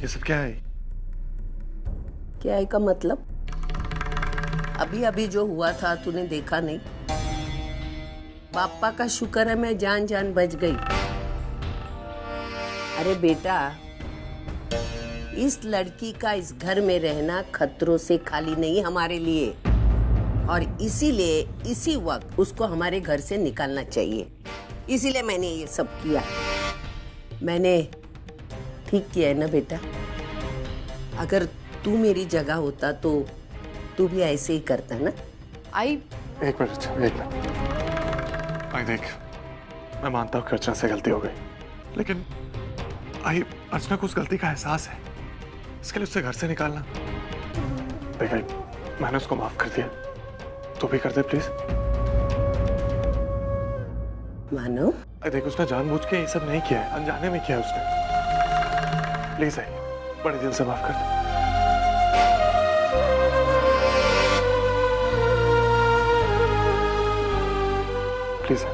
ये सब क्या है? क्या है का मतलब? अभी अभी जो हुआ था तूने देखा नहीं? पापा का शुक्र है मैं जान जान बच गई। अरे बेटा, इस लड़की का इस घर में रहना खतरों से खाली नहीं हमारे लिए, और इसीलिए इसी वक्त उसको हमारे घर से निकालना चाहिए। इसीलिए मैंने ये सब किया। मैंने ठीक किया है ना बेटा? अगर तू मेरी जगह होता तो तू भी ऐसे ही करता ना? एक मिनट। आई देख, मैं मानता हूँ कि अर्चना से गलती हो गई, लेकिन आई अर्चना को उस गलती का एहसास है, इसके लिए उससे घर से निकालना। देख आई, मैंने उसको माफ कर दिया, तू भी कर दे प्लीज। मानो देख, उसने जानबूझ के ये सब नहीं किया है, अनजाने में किया है उसने। प्लीज आई, बड़े दिल से माफ कर दे। Please I.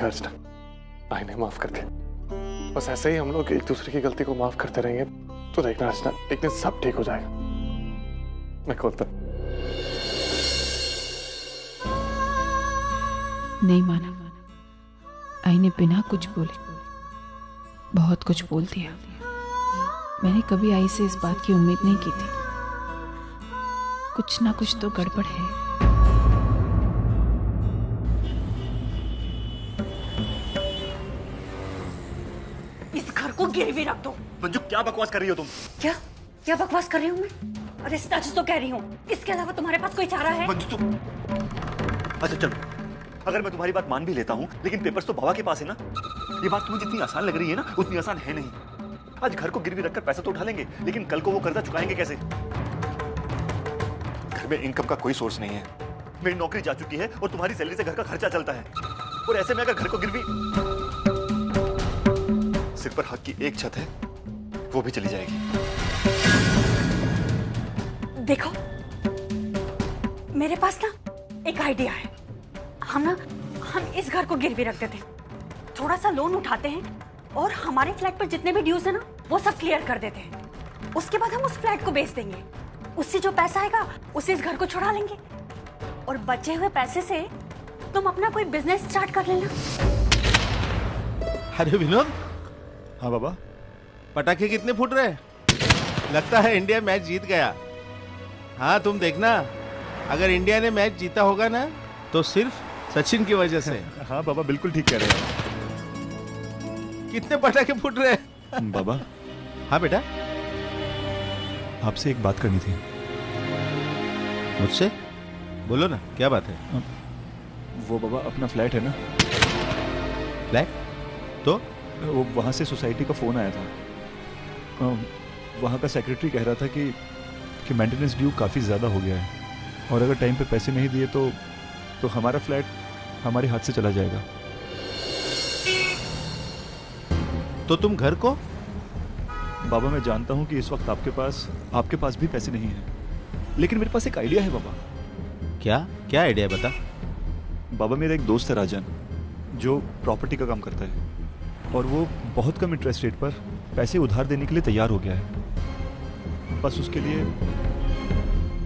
अर्चना, आई ने माफ कर दिया। बस ऐसे ही हम लोग एक दूसरे की गलती को माफ करते रहेंगे तो देखना अर्चना, एक दिन सब ठीक हो जाएगा। मैं खोलता। नहीं माना, आई ने बिना कुछ बोले बहुत कुछ बोल दिया। मैंने कभी आई से इस बात की उम्मीद नहीं की थी। कुछ ना कुछ तो गड़बड़ है। को गिरवी रख दो। मंजू, क्या बकवास कर रही हो तुम? क्या बकवास कर रही हूँ मैं? अरे सच तो कह रही हूँ, इसके अलावा तुम्हारे पास कोई चारा है? मंजू तुम, अच्छा चलो, अगर मैं तुम्हारी बात मान भी लेता हूँ, लेकिन पेपर्स तो बाबा के पास है ना। ये बात तुम्हें जितनी आसान लग रही है ना, उतनी आसान है नहीं। आज घर को गिरवी रखकर पैसा तो उठा लेंगे, लेकिन कल को वो कर्जा चुकाएंगे कैसे? घर में इनकम का कोई सोर्स नहीं है। मेरी नौकरी जा चुकी है और तुम्हारी सैलरी से घर का खर्चा चलता है, और ऐसे में अगर घर को गिरवी, सिर पर हक की एक छत है, वो भी चली जाएगी। देखो, मेरे पास ना एक आइडिया है। हम इस घर को गिरवी रख देते हैं, थोड़ा सा लोन उठाते हैं और हमारे फ्लैट पर जितने भी ड्यूज है ना, वो सब क्लियर कर देते हैं। उसके बाद हम उस फ्लैट को बेच देंगे, उससे जो पैसा आएगा उससे इस घर को छुड़ा लेंगे, और बचे हुए पैसे से तुम अपना कोई बिजनेस स्टार्ट कर लेना। अरे विनोद। हाँ बाबा। पटाखे कितने फूट रहे? लगता है इंडिया मैच जीत गया। हाँ तुम देखना, अगर इंडिया ने मैच जीता होगा ना तो सिर्फ सचिन की वजह से। हाँ बाबा, बिल्कुल ठीक कह रहे हैं। कितने पटाखे फूट रहे? बाबा। हाँ बेटा, आपसे एक बात करनी थी। मुझसे? बोलो ना, क्या बात है? वो बाबा, अपना फ्लैट है ना। फ्लैट? तो वो वहाँ से सोसाइटी का फ़ोन आया था। वहाँ का सेक्रेटरी कह रहा था कि मेंटेनेंस ड्यू काफ़ी ज़्यादा हो गया है, और अगर टाइम पे पैसे नहीं दिए तो हमारा फ्लैट हमारे हाथ से चला जाएगा। तो तुम घर को? बाबा, मैं जानता हूँ कि इस वक्त आपके पास भी पैसे नहीं हैं, लेकिन मेरे पास एक आइडिया है बाबा। क्या आइडिया है, बता। बाबा, मेरा एक दोस्त है राजन, जो प्रॉपर्टी का काम करता है, और वो बहुत कम इंटरेस्ट रेट पर पैसे उधार देने के लिए तैयार हो गया है। बस उसके लिए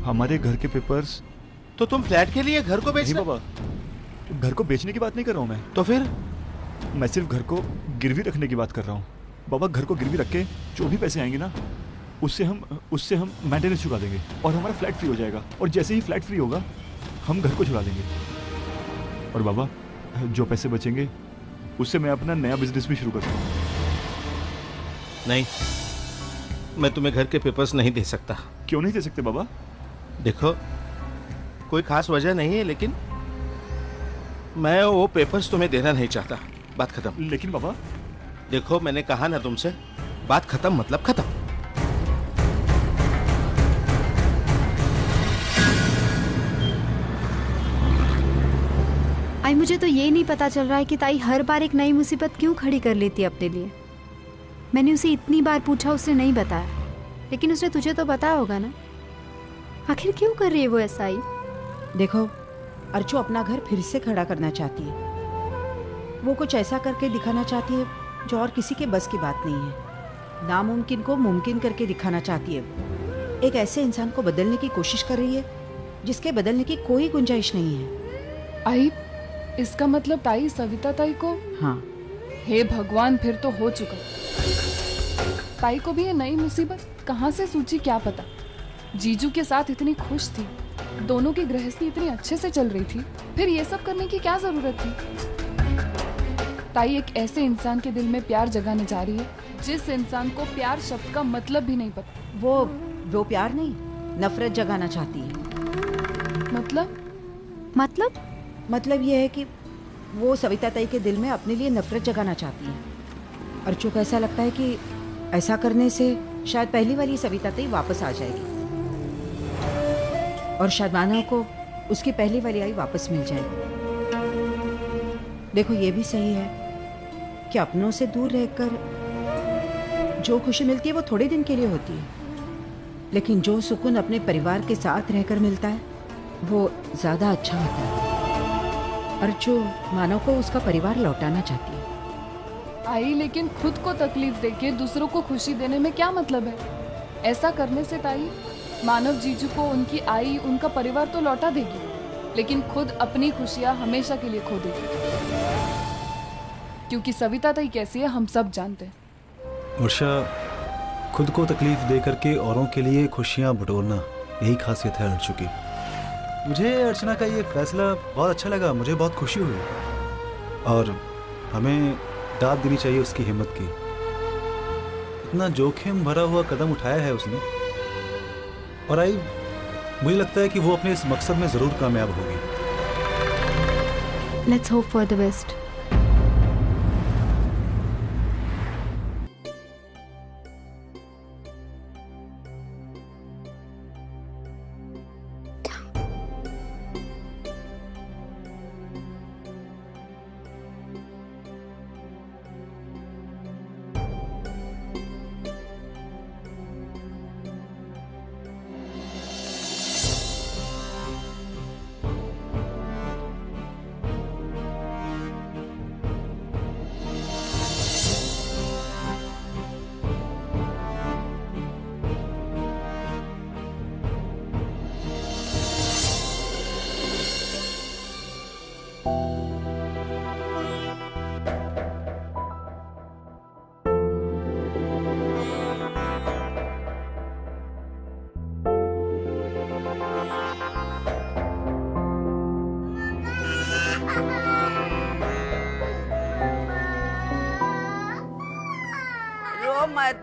हमारे घर के पेपर्स। तो तुम फ्लैट के लिए घर को बेचना? नहीं बाबा, घर को बेचने की बात नहीं कर रहा हूँ मैं। तो फिर? मैं सिर्फ घर को गिरवी रखने की बात कर रहा हूँ बाबा। घर को गिरवी रख के जो भी पैसे आएंगे ना, उससे हम मेंटेनेंस चुका देंगे और हमारा फ्लैट फ्री हो जाएगा, और जैसे ही फ्लैट फ्री होगा हम घर को छुड़ा लेंगे। और बाबा, जो पैसे बचेंगे उससे मैं अपना नया बिजनेस भी शुरू कर सकता हूँ। नहीं, मैं तुम्हें घर के पेपर्स नहीं दे सकता। क्यों नहीं दे सकते बाबा? देखो, कोई खास वजह नहीं है, लेकिन मैं वो पेपर्स तुम्हें देना नहीं चाहता। बात खत्म। लेकिन बाबा, देखो, मैंने कहा ना तुमसे, बात खत्म मतलब खत्म। आई मुझे तो ये नहीं पता चल रहा है कि ताई हर बार एक नई मुसीबत क्यों खड़ी कर लेती है अपने लिए। मैंने उसे इतनी बार पूछा, उसने नहीं बताया, लेकिन उसने तुझे तो बताया होगा ना। आखिर क्यों कर रही है वो ऐसा? आई देखो, अर्चू अपना घर फिर से खड़ा करना चाहती है। वो कुछ ऐसा करके दिखाना चाहती है जो और किसी के बस की बात नहीं है। नामुमकिन को मुमकिन करके दिखाना चाहती है। वो एक ऐसे इंसान को बदलने की कोशिश कर रही है जिसके बदलने की कोई गुंजाइश नहीं है। आई, इसका मतलब ताई सविता ताई को? हाँ। हे भगवान, फिर तो हो चुका। ताई को भी ये नई मुसीबत कहाँ से सूझी क्या पता। जीजू के साथ इतनी खुश थी, दोनों की गृहस्थी इतनी अच्छे से चल रही थी, फिर ये सब करने की क्या जरूरत थी? ताई एक ऐसे इंसान के दिल में प्यार जगाने जा रही है जिस इंसान को प्यार शब्द का मतलब भी नहीं पता। वो प्यार नहीं, नफरत जगाना चाहती है। मतलब ये है कि वो सविता ताई के दिल में अपने लिए नफरत जगाना चाहती है। अर्चू को ऐसा लगता है कि ऐसा करने से शायद पहली वाली सविता ताई वापस आ जाएगी और शायद मानव को उसकी पहली वाली आई वापस मिल जाएगी। देखो, ये भी सही है कि अपनों से दूर रहकर जो खुशी मिलती है वो थोड़े दिन के लिए होती है, लेकिन जो सुकून अपने परिवार के साथ रहकर मिलता है वो ज्यादा अच्छा होता है। अर्चू मानव को उसका परिवार लौटाना चाहती है। आई, लेकिन खुद को तकलीफ देके दूसरों को खुशी देने में क्या मतलब है? ऐसा करने से ताई मानव जीजू को उनकी आई, उनका परिवार तो लौटा देगी, लेकिन खुद अपनी खुशियां हमेशा के लिए खो देगी। क्योंकि सविता ताई कैसी है हम सब जानते हैं। वर्षा, खुद को तकलीफ दे करके औरों के लिए खुशियां बटोरना, यही खासियत है अर्चू की। मुझे अर्चना का ये फैसला बहुत अच्छा लगा, मुझे बहुत खुशी हुई और हमें दाद देनी चाहिए उसकी हिम्मत की। इतना जोखिम भरा हुआ कदम उठाया है उसने और आई, मुझे लगता है कि वो अपने इस मकसद में जरूर कामयाब होगी। Let's hope for the best.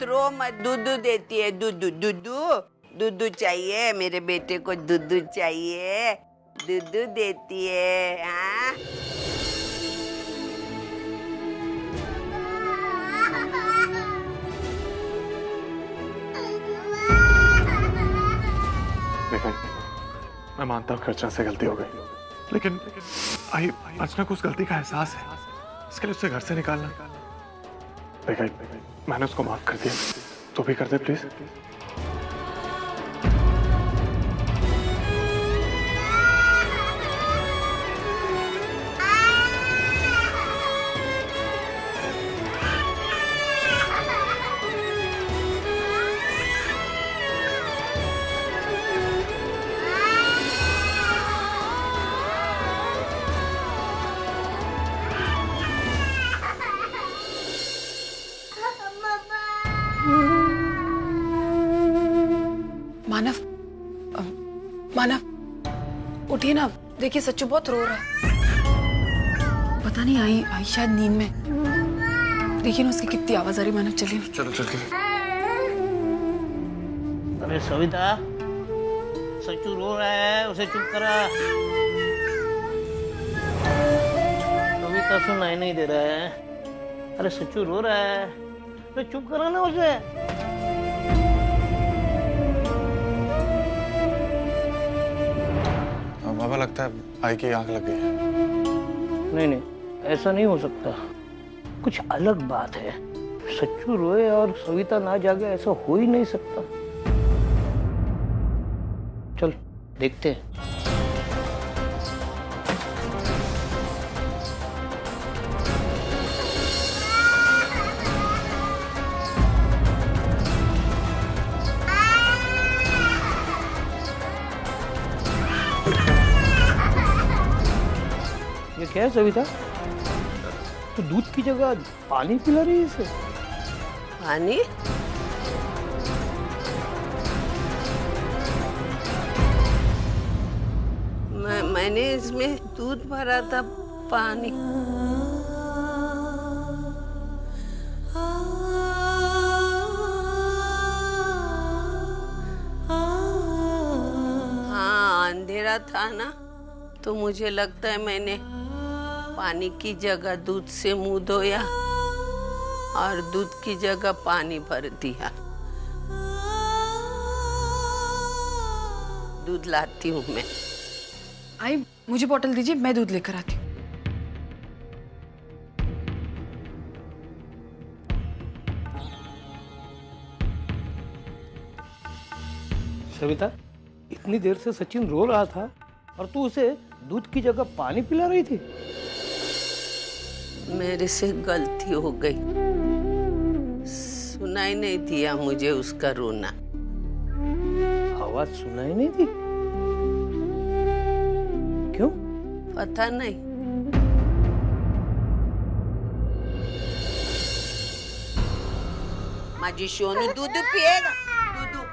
रो मत, दूध देती है। दूध चाहिए मेरे बेटे को, दूध चाहिए, दूध देती है। हाँ, देखो, मैं मानता हूँ कि अर्चना से गलती हो गई, लेकिन आई अर्चना को उस गलती का एहसास है, इसके लिए उससे घर से निकालना। देखा, मैंने उसको माफ कर दिया, तो भी कर दे प्लीज। मानव, उठिए ना, देखिए सच्चू बहुत रो रहा है। पता नहीं आई शायद नींद में। देखिए ना उसकी कितनी आवाज आ रही। मानव चलिए। चलो चल के। अरे सविता, सच्चू रो रहा है, उसे चुप करा। सविता सुनाई नहीं दे रहा है। अरे सच्चू रो रहा है, तो चुप करा ना उसे। बाबा, लगता है आई की आंख लग गई है। नहीं नहीं, ऐसा नहीं हो सकता, कुछ अलग बात है। सच्चू रोए और सविता ना जागे, ऐसा हो ही नहीं सकता। चल देखते हैं। ये क्या है सविता? तो दूध की जगह पानी पिला रही है इसे? पानी? मैंने इसमें दूध भरा था, पानी। हाँ, अंधेरा था ना, तो मुझे लगता है मैंने पानी की जगह दूध से मुंह धोया और दूध की जगह पानी भर दिया। दूध लाती हूँ मैं। आई, मुझे बोतल दीजिए, मैं दूध लेकर आती हूँ। सविता, इतनी देर से सचिन रो रहा था और तू उसे दूध की जगह पानी पिला रही थी? मेरे से गलती हो गई, सुनाई नहीं दिया मुझे उसका रोना। आवाज सुनाई नहीं दी? क्यों? पता नहीं। माझी सोनू दूध पिएगा? दूध।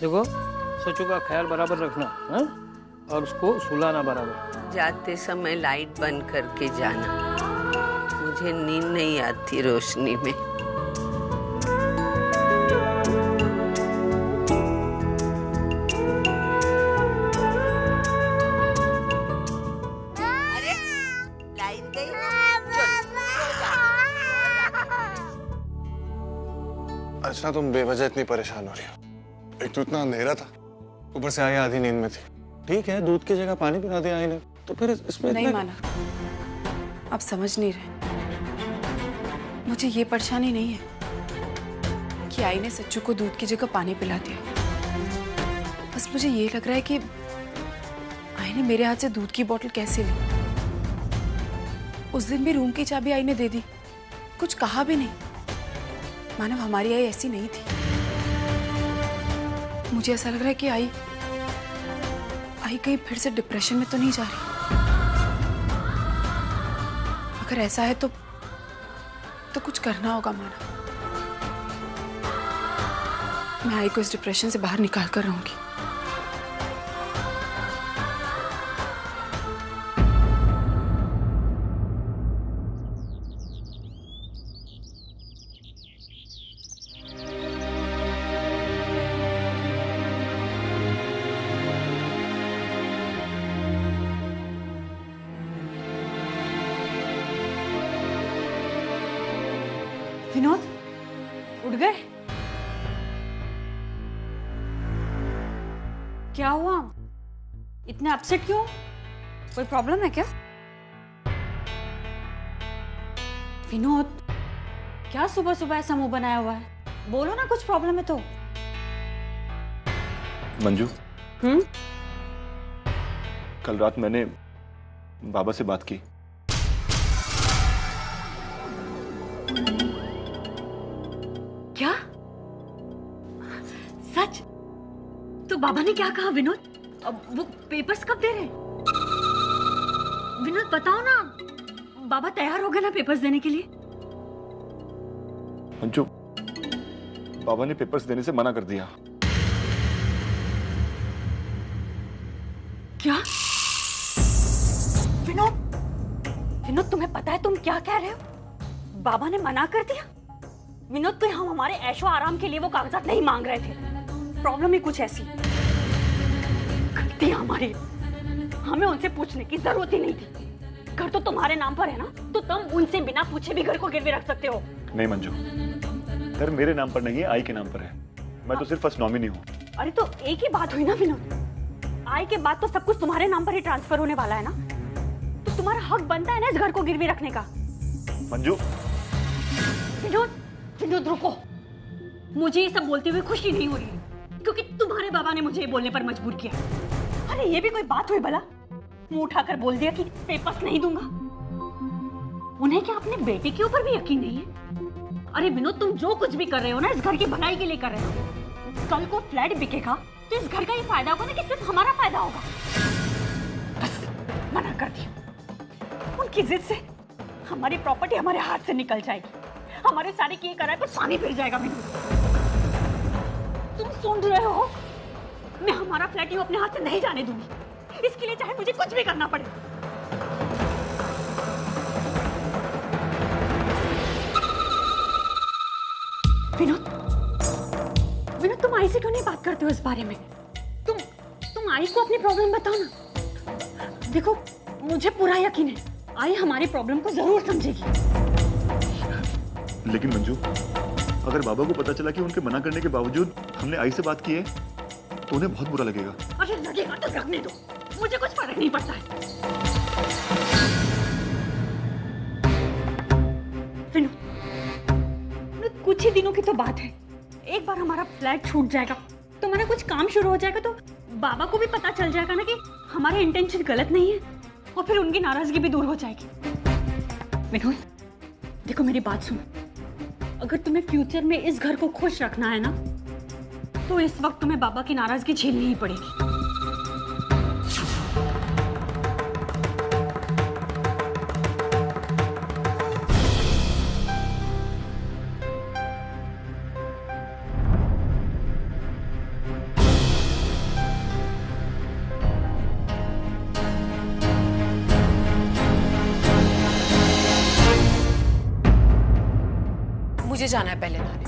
देखो, सच्चू का ख्याल बराबर रखना, हाँ? और उसको सुलाना बराबर। जाते समय लाइट बंद करके जाना, मुझे नींद नहीं आती रोशनी में। अरे लाइट गई ना, चल सो जा। अर्चना, तुम बेवजह इतनी परेशान हो रही हो। एक तो इतना अंधेरा था, ऊपर से आया आधी नींद में थी। ठीक है, दूध की जगह पानी पिला दिया आई ने, तो फिर इसमें नहीं माना, आप समझ नहीं रहे। मुझे ये परेशानी नहीं है कि आई ने सच्चू को दूध की जगह पानी पिला दिया। बस मुझे ये लग रहा है कि आई ने मेरे हाथ से दूध की बोतल कैसे ली। उस दिन भी रूम की चाबी आई ने दे दी, कुछ कहा भी नहीं। मानव, हमारी आई ऐसी नहीं थी। मुझे ऐसा लग रहा है कि आई कहीं फिर से डिप्रेशन में तो नहीं जा रही। अगर ऐसा है तो कुछ करना होगा मानव। मैं आई को इस डिप्रेशन से बाहर निकाल कर रहूंगी। विनोद, उठ गए? क्या हुआ? इतने अपसेट क्यों? कोई प्रॉब्लम है क्या? विनोद, क्या सुबह सुबह ऐसा मुंह बनाया हुआ है? बोलो ना, कुछ प्रॉब्लम है तो। मंजू, कल रात मैंने बाबा से बात की। क्या? सच? तो बाबा ने क्या कहा विनोद? अब वो पेपर्स कब दे रहे हैं? विनोद बताओ ना, बाबा तैयार हो गए ना पेपर्स देने के लिए? मंजू, बाबा ने पेपर्स देने से मना कर दिया। क्या? विनोद, तुम्हें पता है तुम क्या कह रहे हो? बाबा ने मना कर दिया? विनोद, तो हम हमारे ऐशो आराम के लिए वो कागजात नहीं मांग रहे थे। प्रॉब्लम ही कुछ ऐसी। गलती हमारी, हमें उनसे पूछने की जरूरत ही नहीं थी। घर तो तुम्हारे नाम पर है ना, तो तुम उनसे बिना पूछे भी घर को गिरवी रख सकते हो। नहीं मंजू, घर मेरे नाम पर नहीं है, आई के नाम पर है। मैं तो सिर्फ फर्स्ट नॉमिनी हूँ। अरे तो एक ही बात हुई ना विनोद, आई के बाद तो सब कुछ तुम्हारे नाम पर ही ट्रांसफर होने वाला है ना, तो तुम्हारा हक बनता है ना इस घर को गिरवी रखने का। मंजू। विनोद, विनोद रुको, मुझे ये सब बोलते हुए खुशी नहीं हो रही क्योंकि तुम्हारे बाबा ने मुझे ये बोलने पर मजबूर किया। अरे ये भी कोई बात हुई भला, मुंह उठाकर बोल दिया कि पेपर्स नहीं दूंगा। उन्हें क्या अपने बेटे के ऊपर भी यकीन नहीं है? अरे विनोद, तुम जो कुछ भी कर रहे हो ना इस घर की भलाई के लिए कर रहे हो। कल को फ्लैट बिकेगा तो इस घर का ये फायदा होगा ना कि सिर्फ हमारा फायदा होगा। बस मना कर दिया। उनकी जिद से हमारी प्रॉपर्टी हमारे हाथ से निकल जाएगी, हमारे सारे किए कराए पर पानी फिर जाएगा। विनोद, तुम सुन रहे हो? मैं हमारा फ्लैट यूं अपने हाथ से नहीं जाने दूंगी, इसके लिए चाहे मुझे कुछ भी करना पड़े। विनोद, विनोद तुम आई से क्यों नहीं बात करते हो इस बारे में? तुम आई को अपनी प्रॉब्लम बताओ ना। देखो मुझे पूरा यकीन है आई हमारी प्रॉब्लम को जरूर समझेगी। लेकिन मंजू, अगर बाबा को पता चला कि उनके मना करने के बावजूद हमने आई से बात की है तो उन्हें बहुत बुरा लगेगा। अरे लगेगा तो रखने दो, मुझे कुछ फर्क नहीं पड़ता है। विनोद, कुछ ही दिनों की तो बात है, एक बार हमारा फ्लैट छूट जाएगा तो हमारा कुछ काम शुरू हो जाएगा तो बाबा को भी पता चल जाएगा ना कि हमारे इंटेंशन गलत नहीं है और फिर उनकी नाराजगी भी दूर हो जाएगी। विनोद देखो मेरी बात सुनो, अगर तुम्हें फ्यूचर में इस घर को खुश रखना है ना तो इस वक्त तुम्हें बाबा की नाराजगी झेलनी ही पड़ेगी। मुझे जाना है पहले नहाने।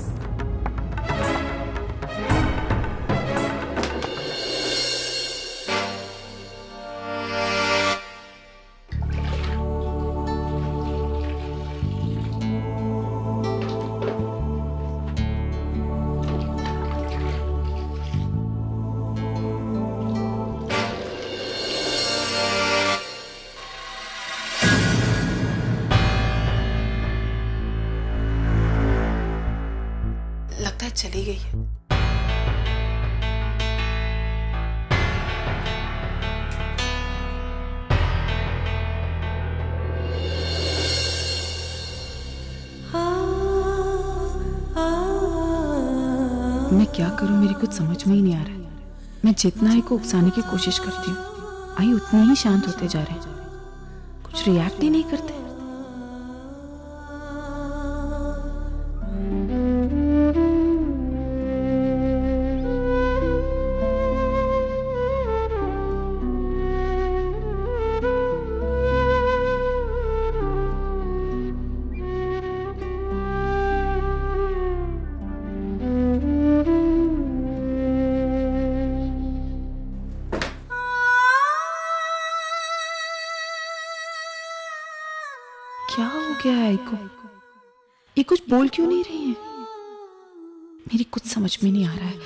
लगता है चली गई है। मैं क्या करूं, मेरी कुछ समझ में ही नहीं आ रहा है। मैं जितना आई को उकसाने की कोशिश करती हूँ, आई उतनी ही शांत होते जा रहे हैं, कुछ रिएक्ट ही नहीं करते। क्या हो गया है को? ये कुछ बोल क्यों नहीं रही है? मेरी कुछ समझ में नहीं आ रहा है।